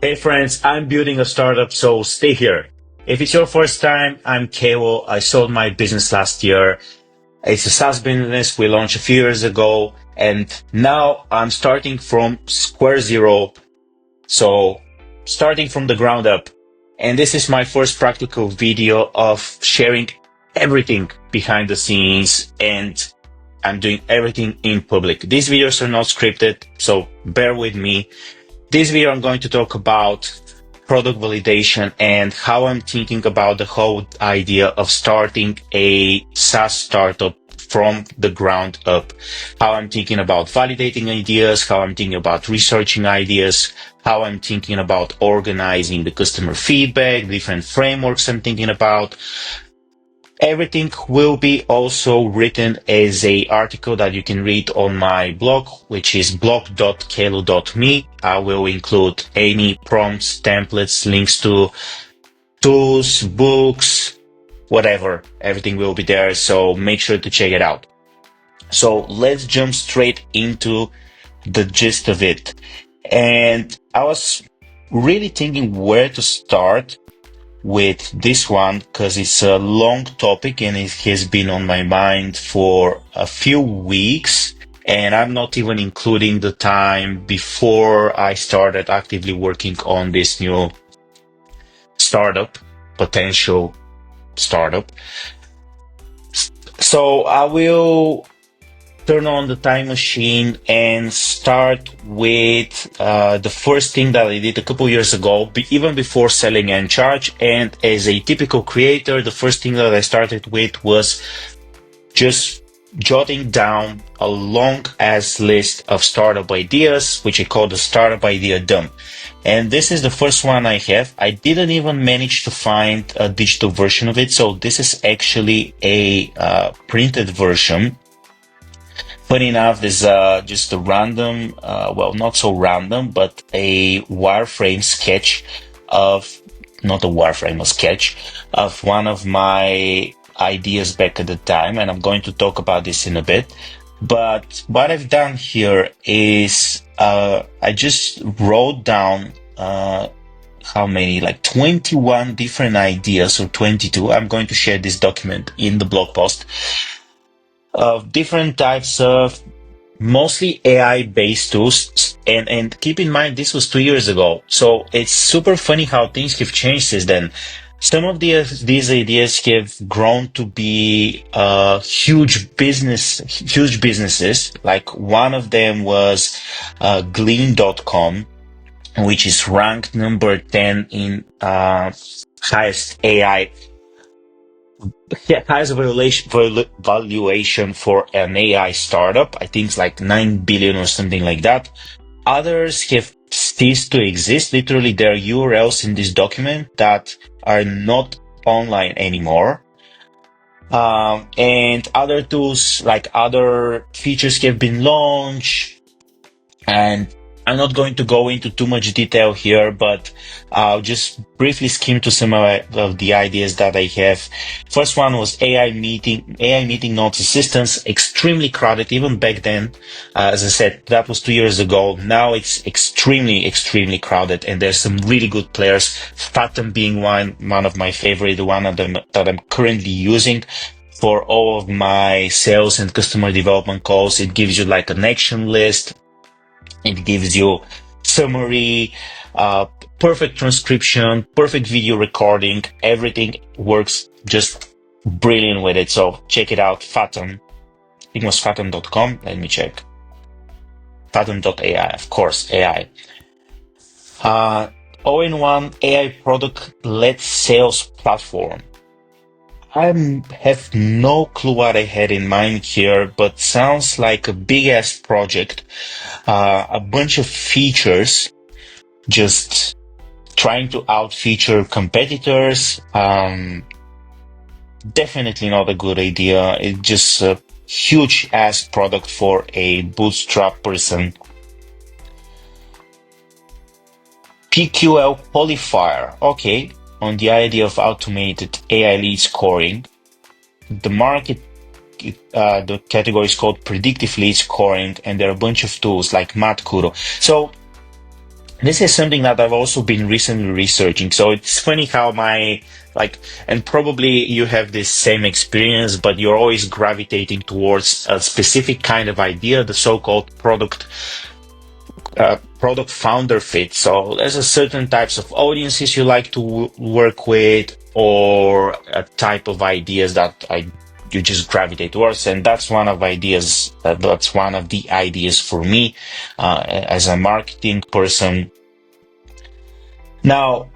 Hey friends, I'm building a startup, so stay here. If it's your first time, I'm Kewo. I sold my business last year. It's a SaaS business we launched a few years ago, and now I'm starting from square zero. So starting from the ground up. And this is my first practical video of sharing everything behind the scenes, and I'm doing everything in public. These videos are not scripted, so bear with me. This video, I'm going to talk about product validation and how I'm thinking about the whole idea of starting a SaaS startup from the ground up. How I'm thinking about validating ideas, how I'm thinking about researching ideas, how I'm thinking about organizing the customer feedback, different frameworks I'm thinking about. Everything will be also written as a article that you can read on my blog, which is blog.kelo.me. I will include any prompts, templates, links to tools, books, whatever. Everything will be there, so make sure to check it out. So let's jump straight into the gist of it. And I was really thinking where to start with this one because it's a long topic and it has been on my mind for a few weeks, and I'm not even including the time before I started actively working on this new startup, potential startup. So I will turn on the time machine and start with the first thing that I did a couple years ago, even before selling Encharge. And as a typical creator, the first thing that I started with was just jotting down a long ass list of startup ideas, which I call the startup idea dump. And this is the first one I have. I didn't even manage to find a digital version of it, so this is actually a printed version. Funny enough, there's just a random, well, not so random, but a wireframe sketch of, not a wireframe, a sketch of one of my ideas back at the time, and I'm going to talk about this in a bit. But what I've done here is I just wrote down how many, like 21 different ideas, or 22. I'm going to share this document in the blog post of different types of mostly AI-based tools. And keep in mind, this was 2 years ago. So it's super funny how things have changed since then. Some of these ideas have grown to be huge businesses. Like one of them was Glean.com, which is ranked number 10 in highest AI highest valuation for an AI startup. I think it's like 9 billion or something like that. Others have ceased to exist. Literally, there are URLs in this document that are not online anymore. And other tools, like other features, have been launched, and I'm not going to go into too much detail here, but I'll just briefly skim to some of the ideas that I have. First one was AI meeting notes assistants, extremely crowded even back then. As I said, that was 2 years ago. Now it's extremely crowded, and there's some really good players. Fathom being one of my favorite, one of them that I'm currently using for all of my sales and customer development calls. It gives you like an action list. It gives you summary, perfect transcription, perfect video recording. Everything works just brilliant with it. So check it out. Fathom. I think it was fathom.com. Let me check. Fathom.ai, of course, AI. All-in-one AI product-led sales platform. I have no clue what I had in mind here, but sounds like a big ass project. A bunch of features, just trying to out-feature competitors. Definitely not a good idea. It's just a huge ass product for a bootstrap person. PQL Qualifier. Okay. On the idea of automated AI lead scoring. The category is called predictive lead scoring, and there are a bunch of tools like Matkuro. So This is something that I've also been recently researching. So it's funny how my like, and probably you have this same experience, but you're always gravitating towards a specific kind of idea, the so-called product founder fit. So there's a certain types of audiences you like to work with, or a type of ideas that you just gravitate towards, and that's one of ideas. That's one of the ideas for me as a marketing person. Now,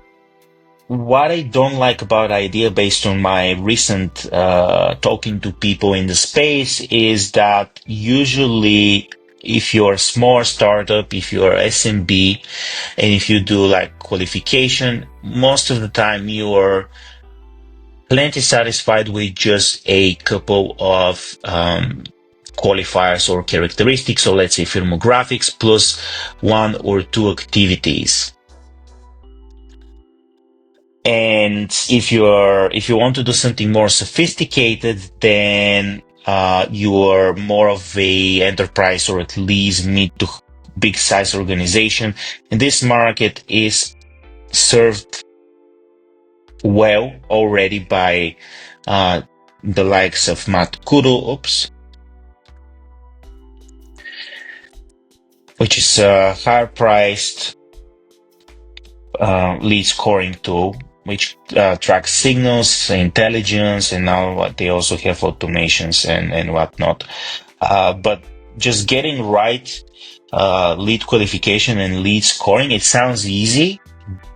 what I don't like about idea, based on my recent talking to people in the space, is that usually if you're a small startup, if you're SMB, and if you do like qualification, most of the time you are plenty satisfied with just a couple of qualifiers or characteristics. So let's say firmographics plus one or two activities. And if you want to do something more sophisticated, then you are more of a enterprise, or at least mid to big size organization. And this market is served well already by the likes of Matt Kudo, which is a higher priced lead scoring tool, which tracks signals, intelligence, and now what they also have automations and whatnot. But just getting right lead qualification and lead scoring, it sounds easy,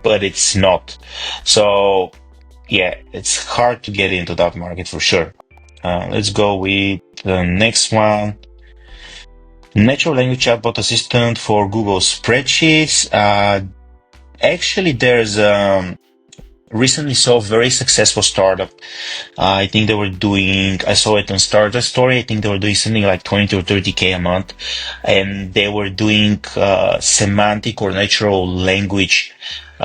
but it's not. So yeah, it's hard to get into that market for sure. Let's go with the next one. Natural language chatbot assistant for Google Spreadsheets. Actually, there's recently saw a very successful startup. I think they were doing, I saw it on Startup Story. I think they were doing something like 20 or 30K a month. And they were doing semantic or natural language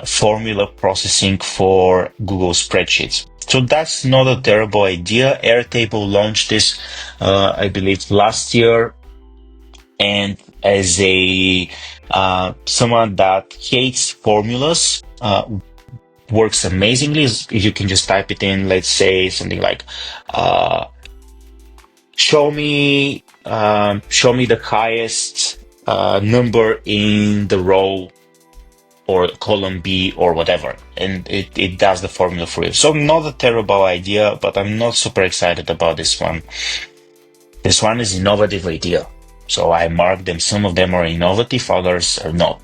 formula processing for Google Spreadsheets. So that's not a terrible idea. Airtable launched this, I believe, last year. And as a someone that hates formulas, works amazingly. If you can just type it in, let's say something like show me the highest number in the row or column B or whatever, and it does the formula for you. So not a terrible idea, but I'm not super excited about this one. This one is innovative idea, so I mark them. Some of them are innovative, others are not.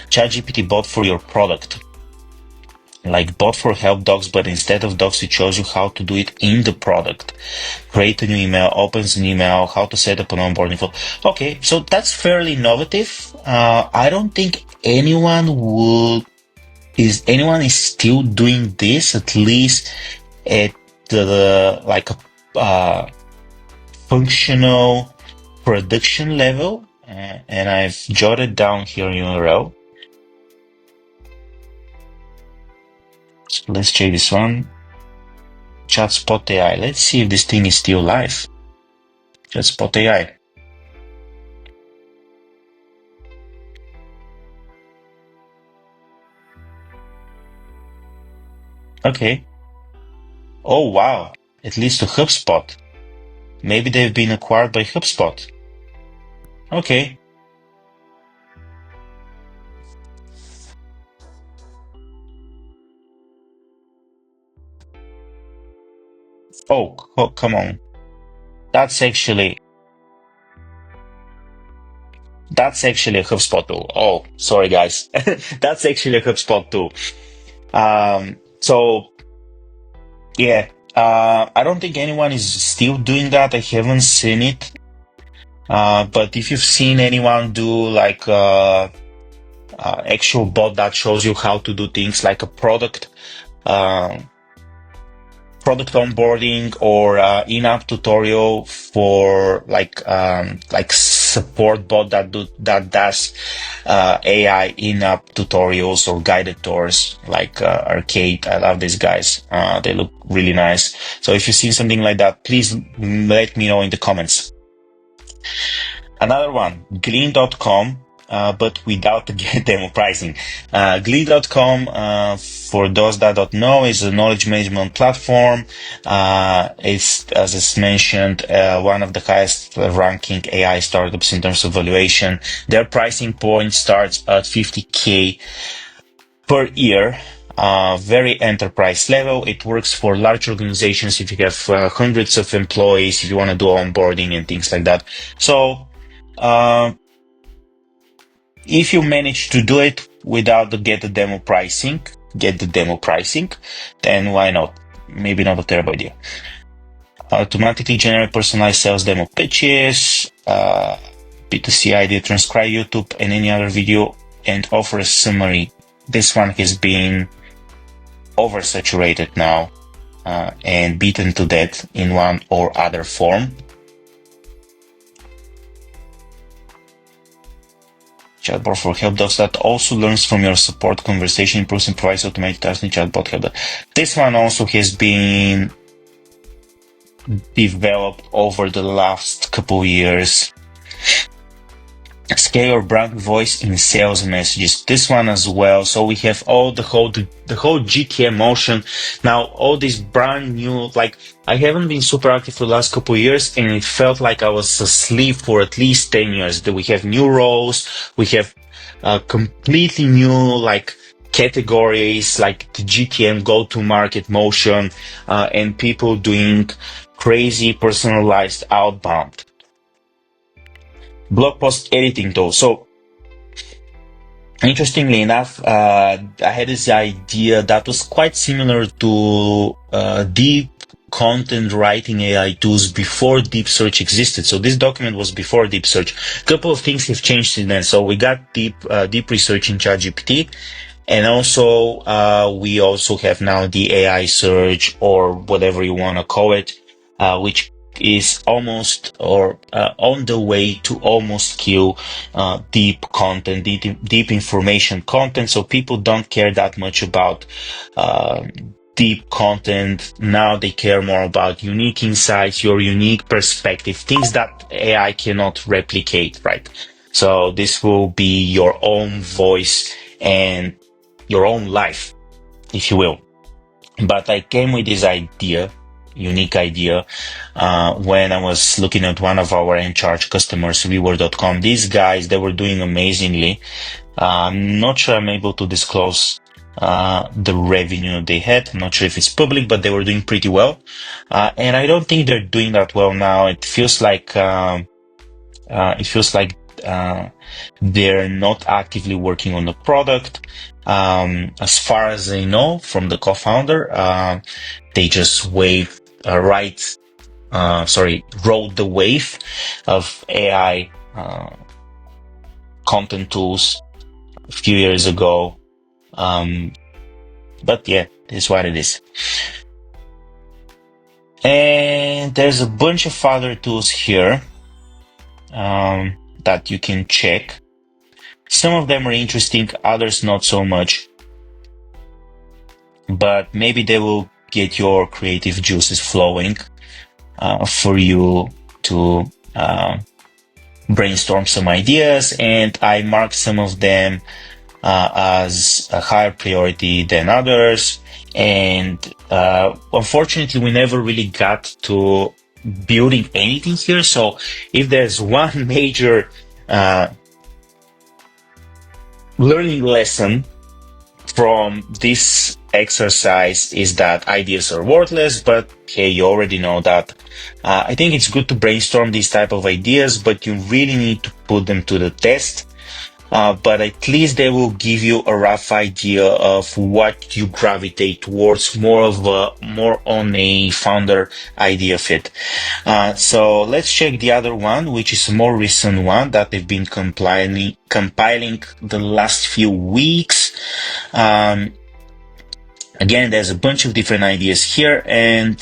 ChatGPT bot for your product. Like bot for help docs, but instead of docs, it shows you how to do it in the product. Create a new email, opens an email, how to set up an onboarding flow. Okay, so that's fairly innovative. I don't think anyone is still doing this, at least at the like a functional production level. And I've jotted down here URL. So let's check this one. ChatSpot AI. Let's see if this thing is still live. ChatSpot AI. Okay. Oh, wow. It leads to HubSpot. Maybe they've been acquired by HubSpot. Okay. Oh, come on. That's actually a HubSpot tool. Oh, sorry guys. That's actually a HubSpot tool. So yeah, I don't think anyone is still doing that. I haven't seen it. But if you've seen anyone do like actual bot that shows you how to do things like a product onboarding, or in-app tutorial for like support bot that does AI in-app tutorials or guided tours, like Arcade. I love these guys. They look really nice. So if you've seen something like that, please let me know in the comments. Another one, Glean.com but without the demo pricing. Glee.com, for those that don't know, is a knowledge management platform. It's, as is mentioned, one of the highest ranking AI startups in terms of valuation. Their pricing point starts at 50K per year. Very enterprise level. It works for large organizations if you have hundreds of employees, if you want to do onboarding and things like that. So, if you manage to do it without the get the demo pricing, then why not? Maybe not a terrible idea. Automatically generate personalized sales demo pitches, B2C ID, transcribe YouTube and any other video, and offer a summary. This one has been oversaturated now and beaten to death in one or other form. Chatbot for help desk that also learns from your support conversation, improves and provides automated tasks in chatbot help desk. This one also has been developed over the last couple of years. Scale your brand voice in sales messages. This one as well. So we have all the whole GTM motion. Now all these brand new, like I haven't been super active for the last couple of years, and it felt like I was asleep for at least 10 years. That we have new roles, we have completely new like categories, like the GTM go-to-market motion, and people doing crazy personalized outbound. Blog post editing though. So interestingly enough, I had this idea that was quite similar to deep content writing AI tools before deep search existed. So this document was before deep search. A couple of things have changed since then. So we got deep research in ChatGPT, and also we also have now the AI search, or whatever you want to call it, which is almost or on the way to almost kill deep content, deep information content. So people don't care that much about deep content. Now they care more about unique insights, your unique perspective, things that AI cannot replicate, right? So this will be your own voice and your own life, if you will. But I came with this unique idea, when I was looking at one of our in-charge customers, Reward.com. These guys, they were doing amazingly. I'm not sure I'm able to disclose the revenue they had. I'm not sure if it's public, but they were doing pretty well. And I don't think they're doing that well now. It feels like they're not actively working on the product. As far as I know from the co-founder, they just rode the wave of AI content tools a few years ago. But yeah, this is what it is. And there's a bunch of other tools here that you can check. Some of them are interesting, others not so much. But maybe they will get your creative juices flowing for you to brainstorm some ideas. And I marked some of them as a higher priority than others. And unfortunately, we never really got to building anything here. So if there's one major learning lesson from this exercise, is that ideas are worthless, but hey, you already know that. I think it's good to brainstorm these type of ideas, but you really need to put them to the test. But at least they will give you a rough idea of what you gravitate towards, more on a founder idea fit. So let's check the other one, which is a more recent one that they've been compiling the last few weeks. Again, there's a bunch of different ideas here, and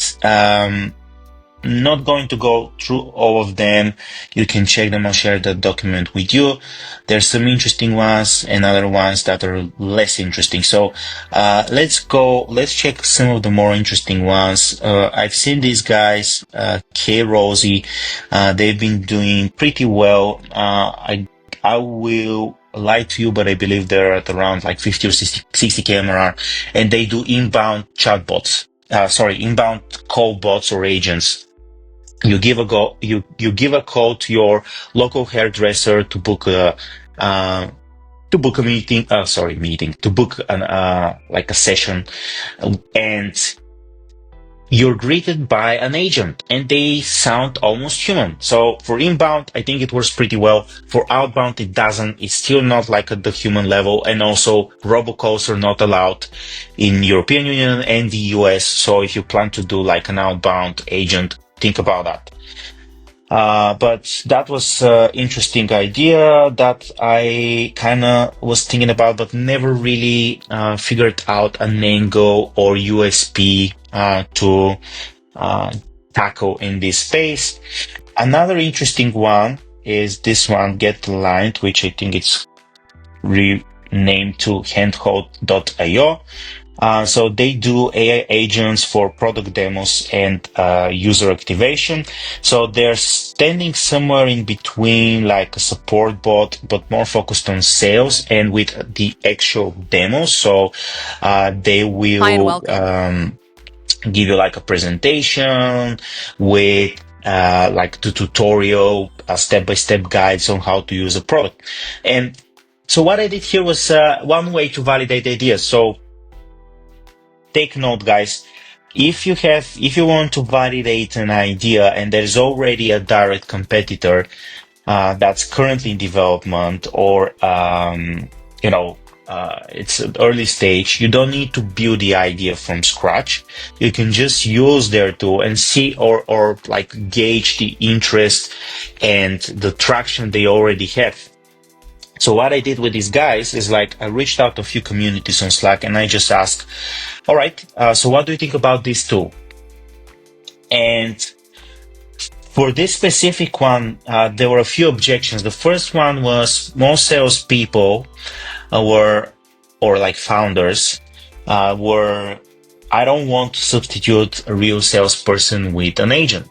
not going to go through all of them. You can check them. I'll share the document with you. There's some interesting ones and other ones that are less interesting. So let's check some of the more interesting ones. I've seen these guys, K Rosie. They've been doing pretty well. I will lie to you, but I believe they're at around like 50 or 60K MRR, and they do inbound chatbots. Inbound call bots or agents. You give a call to your local hairdresser to book a meeting. To book an like a session, and you're greeted by an agent and they sound almost human. So for inbound, I think it works pretty well. For outbound, it doesn't. It's still not like at the human level. And also robocalls are not allowed in European Union and the US. So if you plan to do like an outbound agent, think about that. But that was an interesting idea that I kind of was thinking about, but never really figured out an angle or USP to tackle in this space. Another interesting one is this one, Get Aligned, which I think it's renamed to handhold.io. So they do AI agents for product demos and user activation. So they're standing somewhere in between like a support bot, but more focused on sales and with the actual demos. So they will give you like a presentation with like the tutorial, step-by-step guides on how to use a product. And so what I did here was one way to validate ideas. So take note, guys. If you want to validate an idea and there's already a direct competitor that's currently in development, or it's an early stage, you don't need to build the idea from scratch. You can just use their tool and see or like gauge the interest and the traction they already have. So what I did with these guys is like I reached out to a few communities on Slack and I just asked, all right, so what do you think about this tool? And for this specific one, there were a few objections. The first one was most salespeople or like founders were, I don't want to substitute a real salesperson with an agent.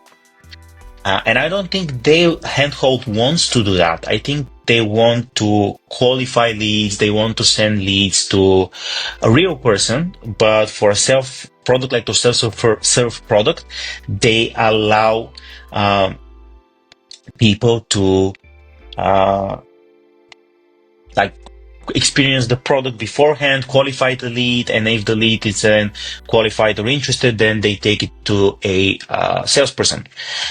And I don't think Handhold wants to do that. I think they want to qualify leads. They want to send leads to a real person, but for a product like to self product, they allow people to like experience the product beforehand, qualify the lead, and if the lead is then qualified or interested, then they take it to a salesperson.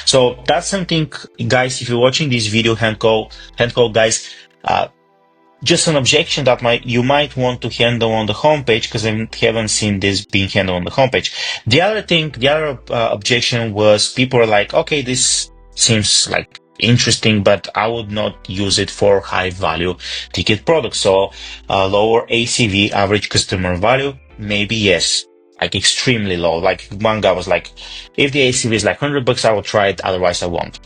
So that's something, guys, if you're watching this video, Handhold guys, just an objection that you might want to handle on the homepage, because I haven't seen this being handled on the homepage. The other objection was people are like, okay, this seems like interesting, but I would not use it for high value ticket products. So lower ACV, average customer value, maybe yes, like extremely low. Like one guy was like, if the ACV is like $100, I will try it, otherwise I won't.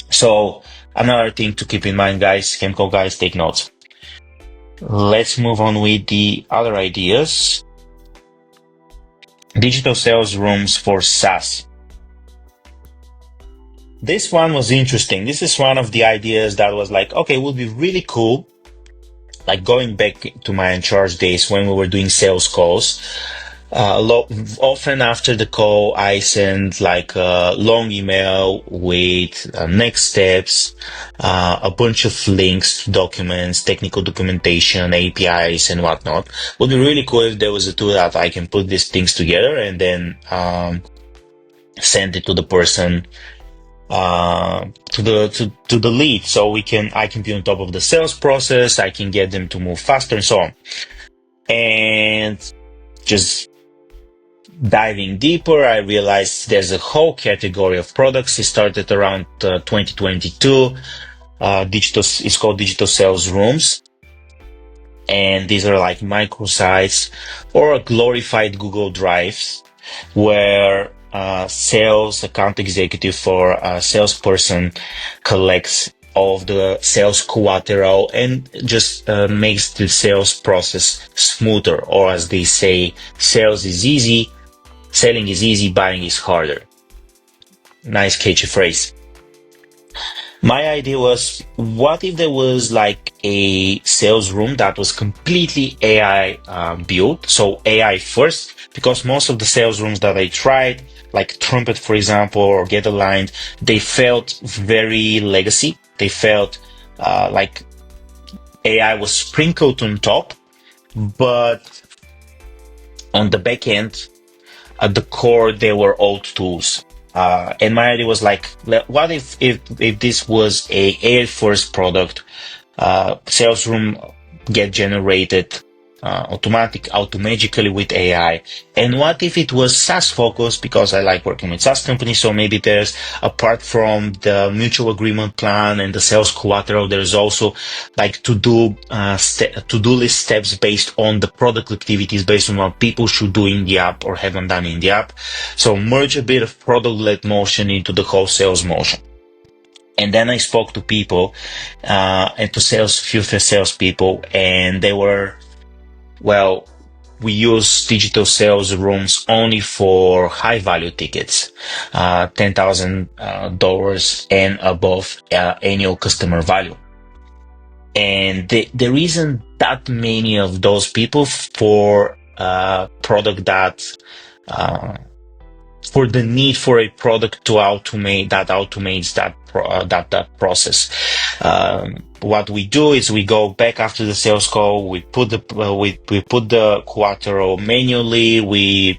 So another thing to keep in mind, guys, Handhold guys, take notes. Let's move on with the other ideas. Digital sales rooms for SaaS. This one was interesting. This is one of the ideas that was like, okay, it would be really cool. Like going back to my in charge days when we were doing sales calls, often after the call, I send like a long email with next steps, a bunch of links to documents, technical documentation, APIs, and whatnot. Would be really cool if there was a tool that I can put these things together and then send it to the person, to the lead, so I can be on top of the sales process. I can get them to move faster and so on. And just diving deeper, I realized there's a whole category of products. It started around 2022. It's called digital sales rooms. And these are like microsites or glorified Google Drives where sales account executive for a salesperson collects all of the sales collateral and just makes the sales process smoother, or as they say, sales is easy, selling is easy, buying is harder. Nice catchy phrase. My idea was, what if there was like a sales room that was completely AI built, so AI first, because most of the sales rooms that I tried, like Trumpet, for example, or Get Aligned, they felt very legacy. They felt like AI was sprinkled on top, but on the back end, at the core, they were old tools. And my idea was like, what if this was a AI first product, sales room get generated automatically with AI. And what if it was SaaS focused? Because I like working with SaaS companies, so maybe there's, apart from the mutual agreement plan and the sales collateral, there's also like to-do list steps based on the product activities, based on what people should do in the app or haven't done in the app. So merge a bit of product-led motion into the whole sales motion. And then I spoke to people, and to few salespeople, and they were, well, we use digital sales rooms only for high value tickets, $10,000 and above annual customer value. And there isn't that many of those people for product that for the need for a product to automates that process. What we do is we go back after the sales call. We put the collateral manually.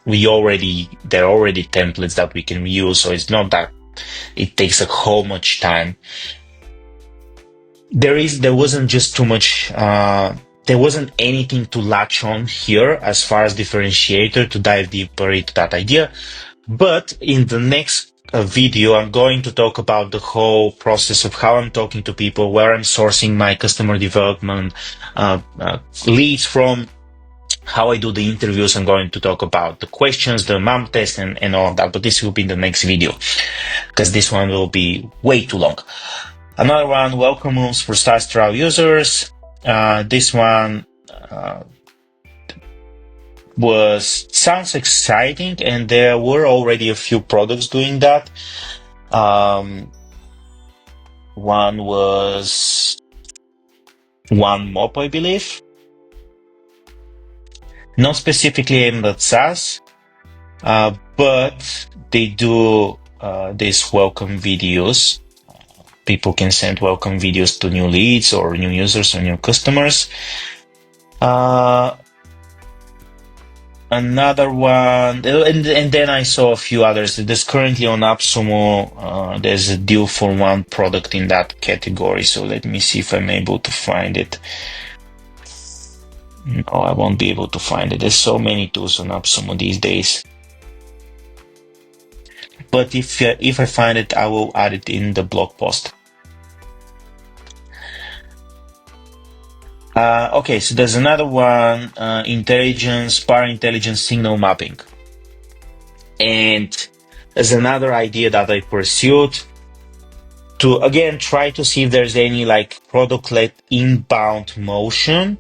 There are already templates that we can use, so it's not that it takes a whole much time. There wasn't just too much. There wasn't anything to latch on here as far as differentiator to dive deeper into that idea. But in the next video, I'm going to talk about the whole process of how I'm talking to people, where I'm sourcing my customer development leads from, how I do the interviews. I'm going to talk about the questions, the MAM test, and all of that. But this will be in the next video, because this one will be way too long. Another one, welcome rooms for SaaS trial users. This one sounds exciting, and there were already a few products doing that. One was One Mop, I believe. Not specifically aimed at SaaS, but they do these welcome videos. People can send welcome videos to new leads or new users or new customers. Another one, and then I saw a few others. There's currently on AppSumo, there's a deal for one product in that category. So let me see if I'm able to find it. No, I won't be able to find it. There's so many tools on AppSumo these days. But if I find it, I will add it in the blog post. Okay, so there's another one, power intelligence signal mapping. And there's another idea that I pursued to, again, try to see if there's any like product-led inbound motion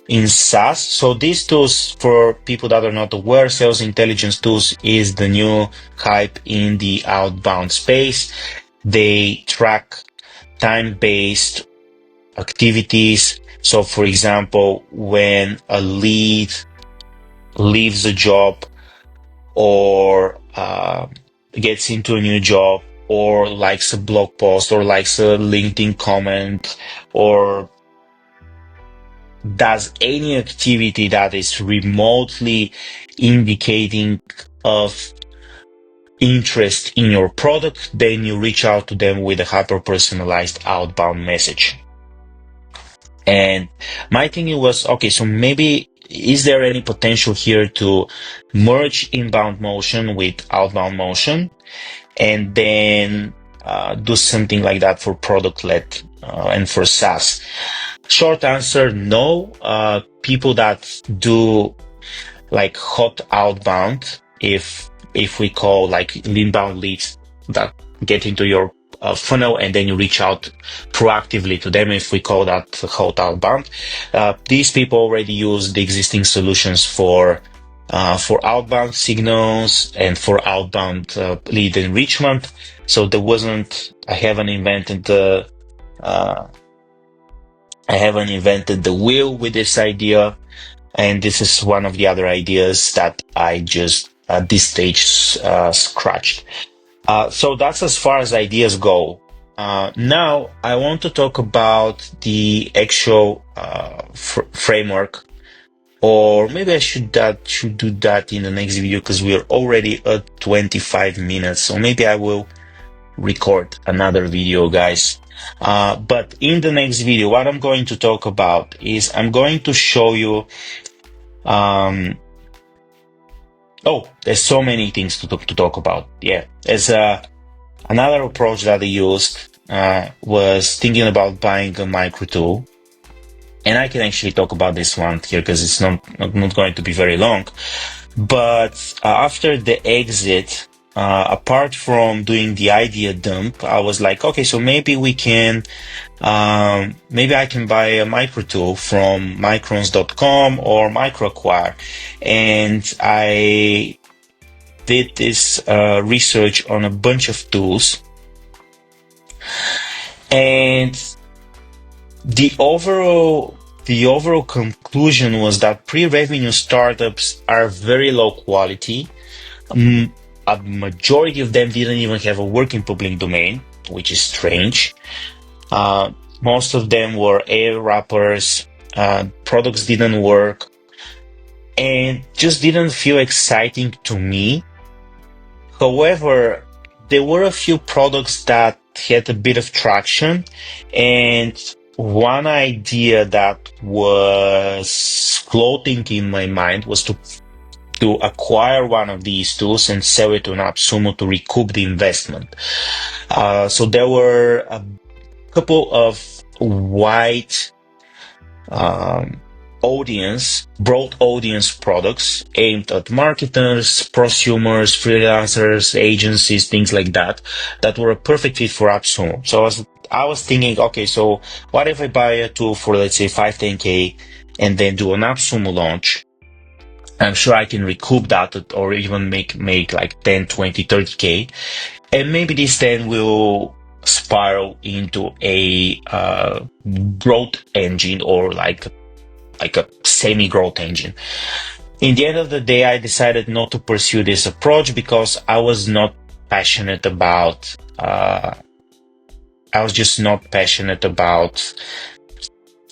in SaaS. So these tools, for people that are not aware, sales intelligence tools is the new hype in the outbound space. They track time-based activities. So, for example, when a lead leaves a job or gets into a new job, or likes a blog post, or likes a LinkedIn comment, or does any activity that is remotely indicating of interest in your product, then you reach out to them with a hyper-personalized outbound message. And my thinking was, okay, so maybe is there any potential here to merge inbound motion with outbound motion, and then do something like that for product-led and for SaaS? Short answer, no. People that do like hot outbound, if we call like inbound leads that get into your funnel and then you reach out proactively to them, if we call that hot outbound, these people already use the existing solutions for outbound signals and for outbound lead enrichment. So there wasn't, uh, I haven't invented the wheel with this idea. And this is one of the other ideas that I just at this stage scratched. So that's as far as ideas go. Now I want to talk about the actual framework, or maybe I should do that in the next video because we're already at 25 minutes. So maybe I will record another video, guys. But in the next video, what I'm going to talk about is I'm going to show you. Oh, there's so many things to talk about. Yeah, there's another approach that I used was thinking about buying a micro tool, and I can actually talk about this one here because it's not going to be very long. But after the exit, apart from doing the idea dump, I was like, okay, so maybe we can, maybe I can buy a micro tool from microns.com or microacquire. And I did this research on a bunch of tools. And the overall conclusion was that pre-revenue startups are very low quality. A majority of them didn't even have a working public domain, which is strange. Most of them were air wrappers, products didn't work, and just didn't feel exciting to me. However, there were a few products that had a bit of traction, and one idea that was floating in my mind was to acquire one of these tools and sell it on AppSumo to recoup the investment. So there were a couple of wide broad audience products aimed at marketers, prosumers, freelancers, agencies, things like that were a perfect fit for AppSumo. So I was thinking, okay, so what if I buy a tool for, let's say, 5-10K and then do an AppSumo launch? I'm sure I can recoup that or even make like 10, 20, 30K. And maybe this then will spiral into a growth engine or like a semi-growth engine. In the end of the day, I decided not to pursue this approach because I was not passionate about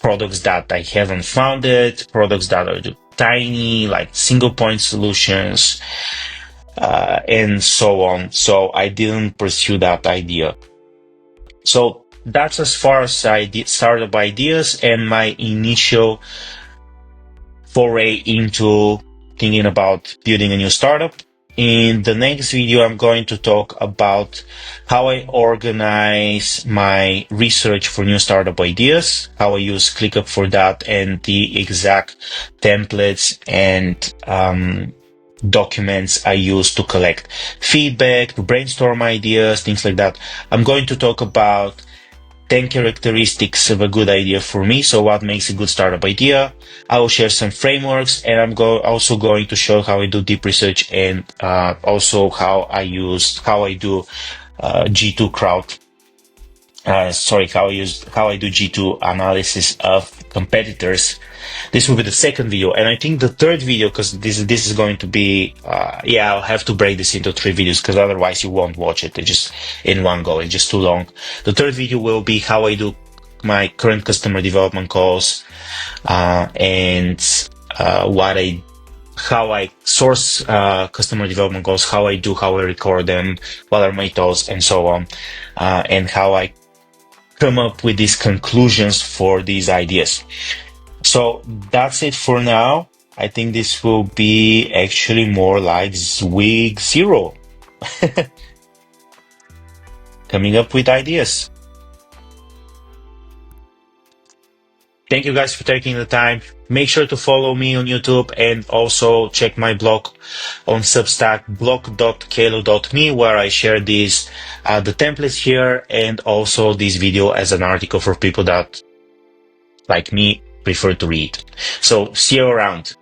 products that I haven't founded, products that are tiny, like single point solutions, and so on. So I didn't pursue that idea. So that's as far as I did startup ideas and my initial foray into thinking about building a new startup. In the next video, I'm going to talk about how I organize my research for new startup ideas, how I use ClickUp for that, and the exact templates and documents I use to collect feedback, to brainstorm ideas, things like that. I'm going to talk about 10 characteristics of a good idea for me. So what makes a good startup idea? I will share some frameworks, and I'm also going to show how I do deep research and also how I do G2 how I do G2 analysis of competitors. This will be the second video, and I think the third video, because this is going to be I'll have to break this into 3 videos because otherwise you won't watch it. It's just in one go. It's just too long. The third video will be how I do my current customer development calls and how I source customer development calls, how I record them, what are my tools, and so on, and how I come up with these conclusions for these ideas. So that's it for now. I think this will be actually more like week 0. Coming up with ideas. Thank you guys for taking the time. Make sure to follow me on YouTube and also check my blog on Substack, blog.kalo.me, where I share these, the templates here, and also this video as an article for people that, like me, prefer to read. So see you around.